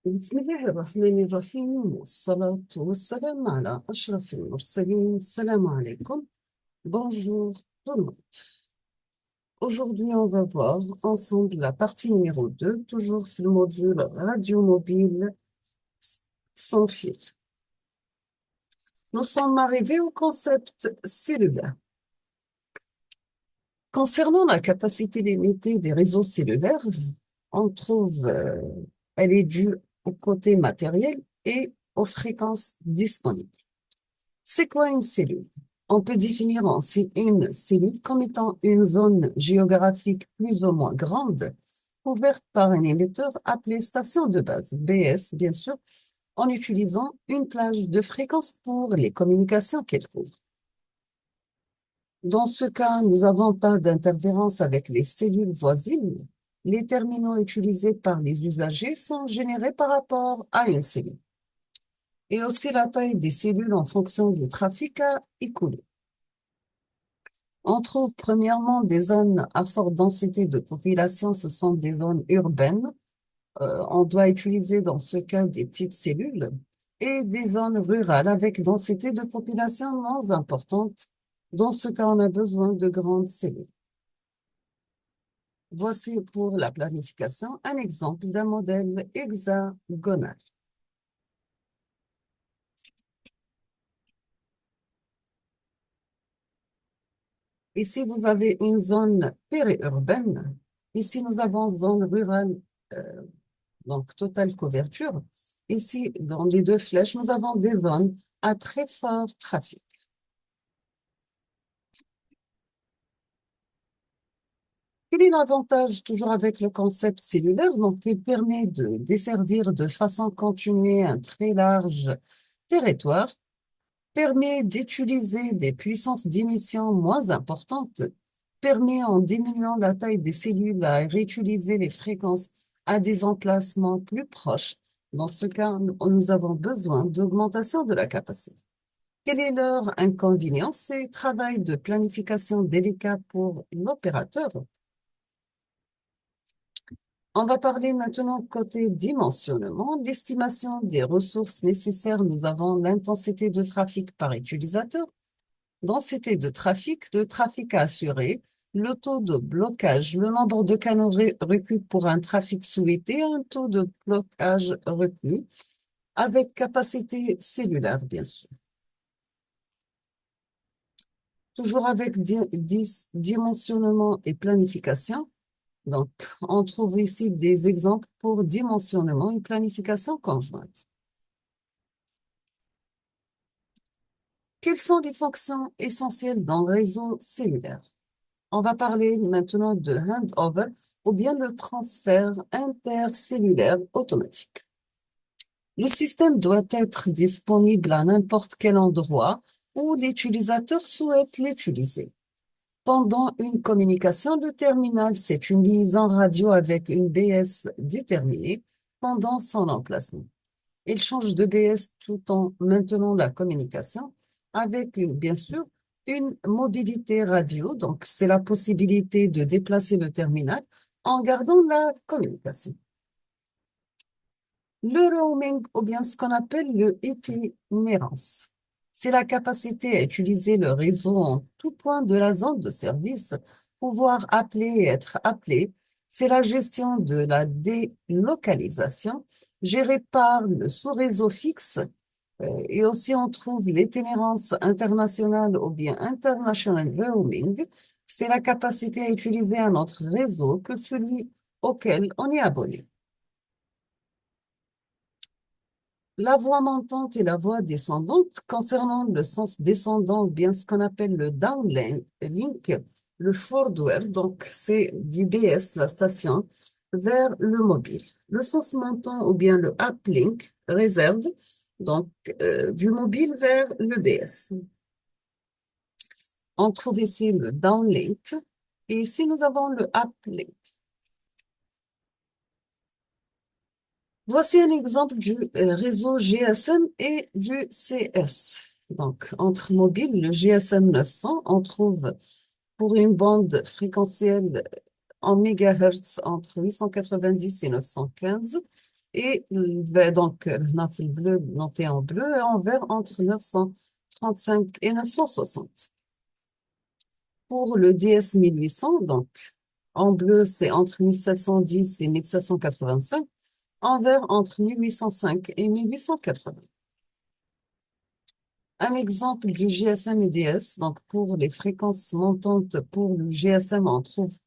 بسم الله الرحمن الرحيم والصلاة والسلام على أشرف المرسلين. Salam alaikum. Bonjour tout le monde. Aujourd'hui, on va voir ensemble la partie numéro 2, toujours sur le module radio mobile sans fil. Nous sommes arrivés au concept cellulaire. Concernant la capacité limitée des réseaux cellulaires, on trouve, elle est due au côté matériel et aux fréquences disponibles. C'est quoi une cellule? On peut définir ainsi une cellule comme étant une zone géographique plus ou moins grande, couverte par un émetteur appelé station de base, BS bien sûr, en utilisant une plage de fréquences pour les communications qu'elle couvre. Dans ce cas, nous n'avons pas d'interférence avec les cellules voisines. Les terminaux utilisés par les usagers sont générés par rapport à une cellule. Et aussi la taille des cellules en fonction du trafic à écouler. On trouve premièrement des zones à forte densité de population, ce sont des zones urbaines. On doit utiliser dans ce cas des petites cellules et des zones rurales avec densité de population moins importante. Dans ce cas, on a besoin de grandes cellules. Voici pour la planification un exemple d'un modèle hexagonal. Ici, vous avez une zone périurbaine. Ici, nous avons zone rurale, donc totale couverture. Ici, dans les deux flèches, nous avons des zones à très fort trafic. Quel est l'avantage toujours avec le concept cellulaire? Donc, il permet de desservir de façon continue un très large territoire, permet d'utiliser des puissances d'émission moins importantes, permet en diminuant la taille des cellules à réutiliser les fréquences à des emplacements plus proches. Dans ce cas, nous avons besoin d'augmentation de la capacité. Quel est leur inconvénient? C'est travail de planification délicat pour l'opérateur. On va parler maintenant côté dimensionnement, l'estimation des ressources nécessaires. Nous avons l'intensité de trafic par utilisateur, densité de trafic à assurer, le taux de blocage, le nombre de canaux requis pour un trafic souhaité, un taux de blocage requis, avec capacité cellulaire, bien sûr. Toujours avec dimensionnement et planification. Donc, on trouve ici des exemples pour dimensionnement et planification conjointe. Quelles sont les fonctions essentielles d'un réseau cellulaire? On va parler maintenant de handover ou bien le transfert intercellulaire automatique. Le système doit être disponible à n'importe quel endroit où l'utilisateur souhaite l'utiliser. Pendant une communication, le terminal, c'est une liaison radio avec une BS déterminée pendant son emplacement. Il change de BS tout en maintenant la communication avec, bien sûr, une mobilité radio. Donc, c'est la possibilité de déplacer le terminal en gardant la communication. Le roaming, ou bien ce qu'on appelle le itinérance, c'est la capacité à utiliser le réseau en tout point de la zone de service, pouvoir appeler et être appelé. C'est la gestion de la délocalisation gérée par le sous-réseau fixe. Et aussi, on trouve l'itinérance internationale ou bien international roaming. C'est la capacité à utiliser un autre réseau que celui auquel on est abonné. La voie montante et la voie descendante, concernant le sens descendant, ou bien ce qu'on appelle le downlink, le forward, donc c'est du BS, la station, vers le mobile. Le sens montant ou bien le uplink réserve, donc du mobile vers le BS. On trouve ici le downlink et ici nous avons le uplink. Voici un exemple du réseau GSM et du CS. Donc, entre mobiles, le GSM 900, on trouve pour une bande fréquentielle en mégahertz entre 890 et 915. Et donc, هنا في bleu, noté en bleu, et en vert entre 935 et 960. Pour le DS 1800, donc, en bleu, c'est entre 1710 et 1785, en vert, entre 1805 et 1880. Un exemple du GSM et DS, donc pour les fréquences montantes, pour le GSM, on trouve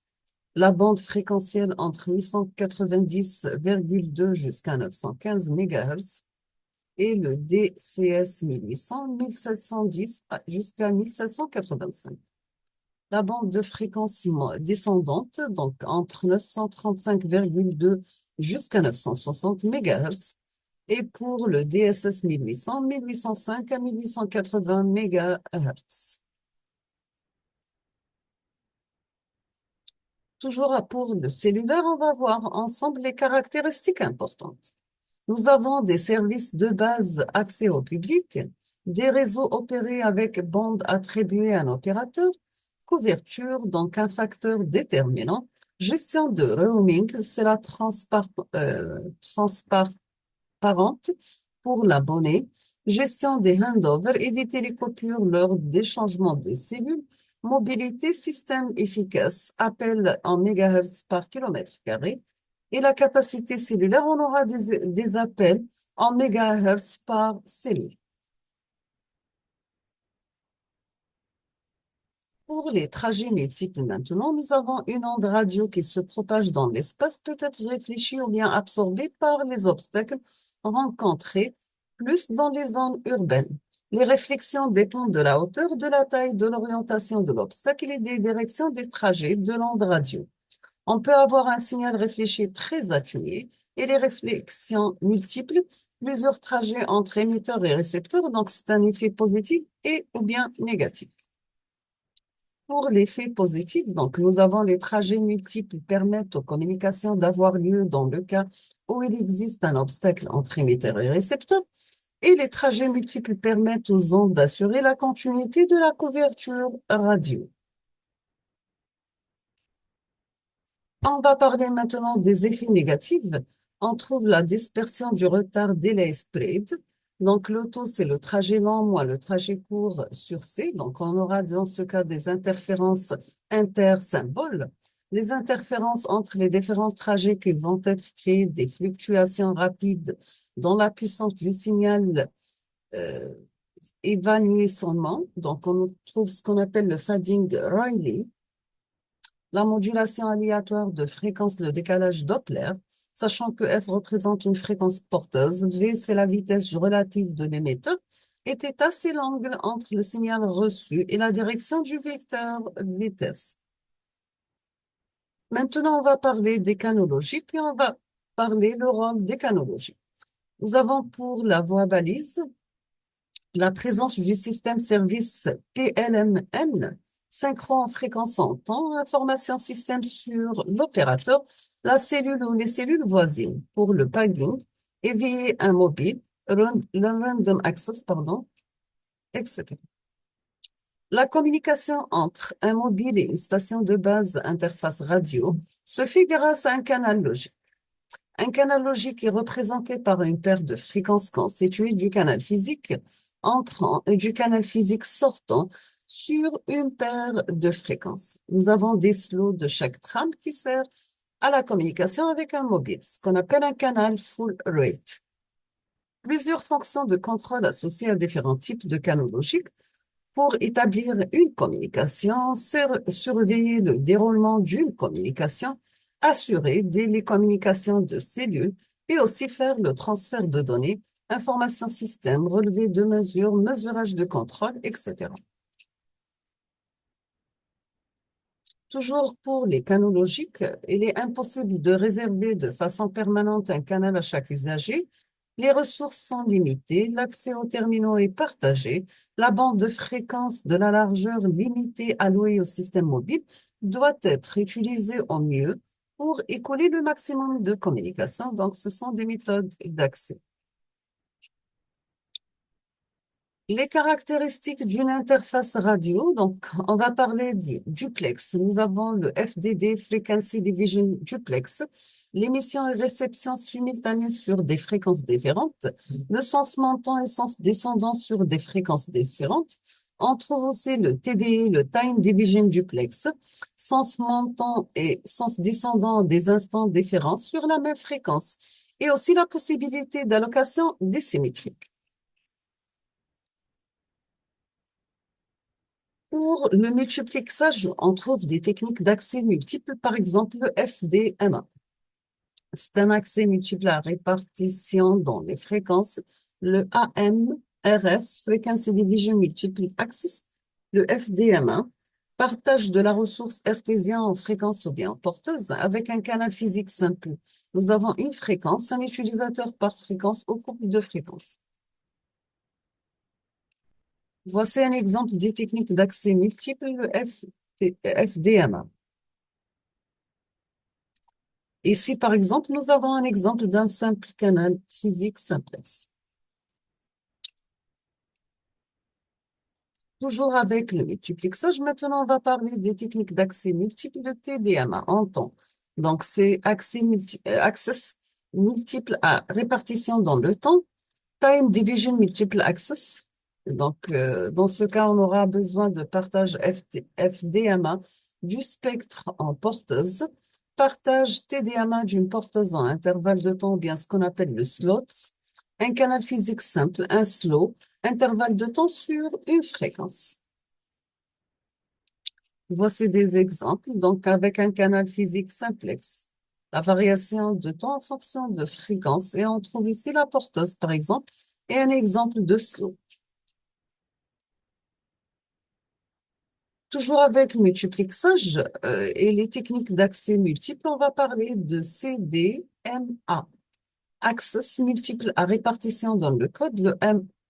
la bande fréquentielle entre 890,2 jusqu'à 915 MHz et le DCS 1800, 1710 jusqu'à 1785. La bande de fréquence descendante, donc entre 935,2 jusqu'à 960 MHz, et pour le DSS 1800, 1805 à 1880 MHz. Toujours pour le cellulaire, on va voir ensemble les caractéristiques importantes. Nous avons des services de base accès au public, des réseaux opérés avec bande attribuée à un opérateur, couverture, donc un facteur déterminant, gestion de roaming, c'est la transparente pour l'abonné, gestion des handovers, éviter les coupures lors des changements de cellules, mobilité, système efficace, appel en mégahertz par kilomètre carré, et la capacité cellulaire, on aura des appels en mégahertz par cellule. Pour les trajets multiples maintenant, nous avons une onde radio qui se propage dans l'espace, peut être réfléchie ou bien absorbée par les obstacles rencontrés, plus dans les zones urbaines. Les réflexions dépendent de la hauteur, de la taille, de l'orientation de l'obstacle et des directions des trajets de l'onde radio. On peut avoir un signal réfléchi très atténué et les réflexions multiples, plusieurs trajets entre émetteurs et récepteurs, donc c'est un effet positif et ou bien négatif. Pour l'effet positif, donc, nous avons les trajets multiples permettent aux communications d'avoir lieu dans le cas où il existe un obstacle entre émetteur et récepteur, et les trajets multiples permettent aux ondes d'assurer la continuité de la couverture radio. On va parler maintenant des effets négatifs. On trouve la dispersion du retard delay spread. Donc, le taux, c'est le trajet long moins le trajet court sur C. Donc, on aura dans ce cas des interférences intersymboles. Les interférences entre les différents trajets qui vont être créées, des fluctuations rapides dans la puissance du signal euh, évanouissement. Donc, on trouve ce qu'on appelle le fading Rayleigh. La modulation aléatoire de fréquence, le décalage Doppler, sachant que F représente une fréquence porteuse, V c'est la vitesse relative de l'émetteur, était assez l'angle entre le signal reçu et la direction du vecteur vitesse. Maintenant, on va parler des canaux logiques et on va parler le rôle des canaux logiques. Nous avons pour la voie balise la présence du système service PLMN, synchron fréquence en temps, information système sur l'opérateur, la cellule ou les cellules voisines pour le pagging, éveiller un mobile, le random access, pardon, etc. La communication entre un mobile et une station de base interface radio se fait grâce à un canal logique. Un canal logique est représenté par une paire de fréquences constituée du canal physique entrant et du canal physique sortant sur une paire de fréquences. Nous avons des slots de chaque trame qui sert à la communication avec un mobile, ce qu'on appelle un canal full rate. Plusieurs fonctions de contrôle associées à différents types de canaux logiques pour établir une communication, surveiller le déroulement d'une communication, assurer les communications de cellules et aussi faire le transfert de données, information système, relevé de mesures, mesurage de contrôle, etc. Toujours pour les canaux logiques, il est impossible de réserver de façon permanente un canal à chaque usager. Les ressources sont limitées, l'accès aux terminaux est partagé, la bande de fréquence de la largeur limitée allouée au système mobile doit être utilisée au mieux pour écouler le maximum de communication. Donc, ce sont des méthodes d'accès. Les caractéristiques d'une interface radio, donc on va parler du duplex. Nous avons le FDD, Frequency Division Duplex, l'émission et réception simultanée sur des fréquences différentes, le sens montant et sens descendant sur des fréquences différentes. On trouve aussi le TDI, le Time Division Duplex, sens montant et sens descendant des instants différents sur la même fréquence, et aussi la possibilité d'allocation désymétrique. Pour le multiplexage, on trouve des techniques d'accès multiples, par exemple le FDMA. C'est un accès multiple à répartition dans les fréquences. Le AMRF, Frequency Division Multiple Access, le FDMA, partage de la ressource hertzienne en fréquence ou bien en porteuse avec un canal physique simple. Nous avons une fréquence, un utilisateur par fréquence ou couple de fréquences. Voici un exemple des techniques d'accès multiple, le FDMA. Ici, par exemple, nous avons un exemple d'un simple canal physique simplex. Toujours avec le multiplexage, maintenant on va parler des techniques d'accès multiple, le TDMA en temps. Donc, c'est access multiple à répartition dans le temps, time division multiple access. Donc, dans ce cas, on aura besoin de partage FDMA du spectre en porteuse, partage TDMA d'une porteuse en intervalle de temps, ou bien ce qu'on appelle le slots, un canal physique simple, un slow, intervalle de temps sur une fréquence. Voici des exemples, donc avec un canal physique simplex. La variation de temps en fonction de fréquence, et on trouve ici la porteuse, par exemple, et un exemple de slow. Toujours avec multiplexage et les techniques d'accès multiple, on va parler de CDMA. Access multiple à répartition dans le code, le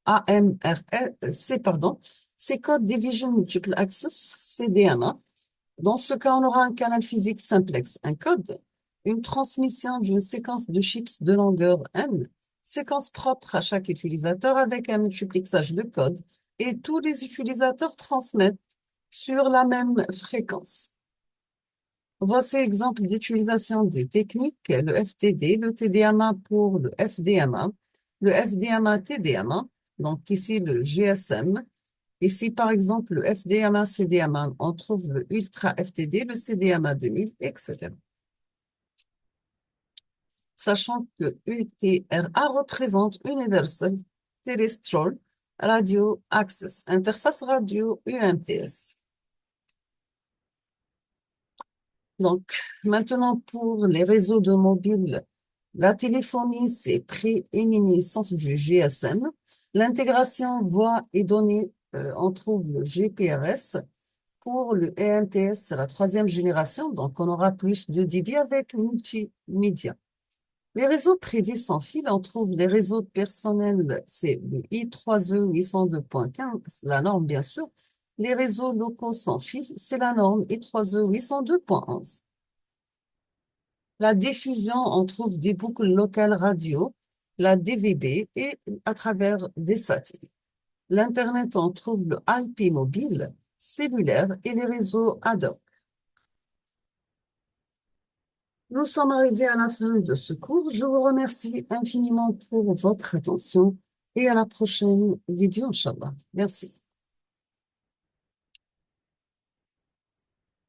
AMRC, pardon, c'est Code Division Multiple Access, CDMA. Dans ce cas, on aura un canal physique simplex, un code, une transmission d'une séquence de chips de longueur n, séquence propre à chaque utilisateur avec un multiplexage de code, et tous les utilisateurs transmettent sur la même fréquence. Voici exemple d'utilisation des techniques, le FTD, le TDMA pour le FDMA, le FDMA-TDMA, donc ici le GSM. Ici, par exemple, le FDMA-CDMA, on trouve le Ultra FTD, le CDMA 2000, etc. Sachant que UTRA représente Universal Terrestrial Radio Access, interface radio UMTS. Donc, maintenant, pour les réseaux de mobile, la téléphonie, c'est prééminence du GSM. L'intégration voix et données, on trouve le GPRS. Pour le EMTS, c'est la troisième génération, donc on aura plus de débit avec multimédia. Les réseaux privés sans fil, on trouve les réseaux personnels, c'est le I3E 802.15, la norme bien sûr. Les réseaux locaux sans fil, c'est la norme I3E 802.11. La diffusion, on trouve des boucles locales radio, la DVB et à travers des satellites. L'Internet, on trouve le IP mobile, cellulaire et les réseaux ad hoc. Nous sommes arrivés à la fin de ce cours. Je vous remercie infiniment pour votre attention et à la prochaine vidéo, Inch'Allah. Merci.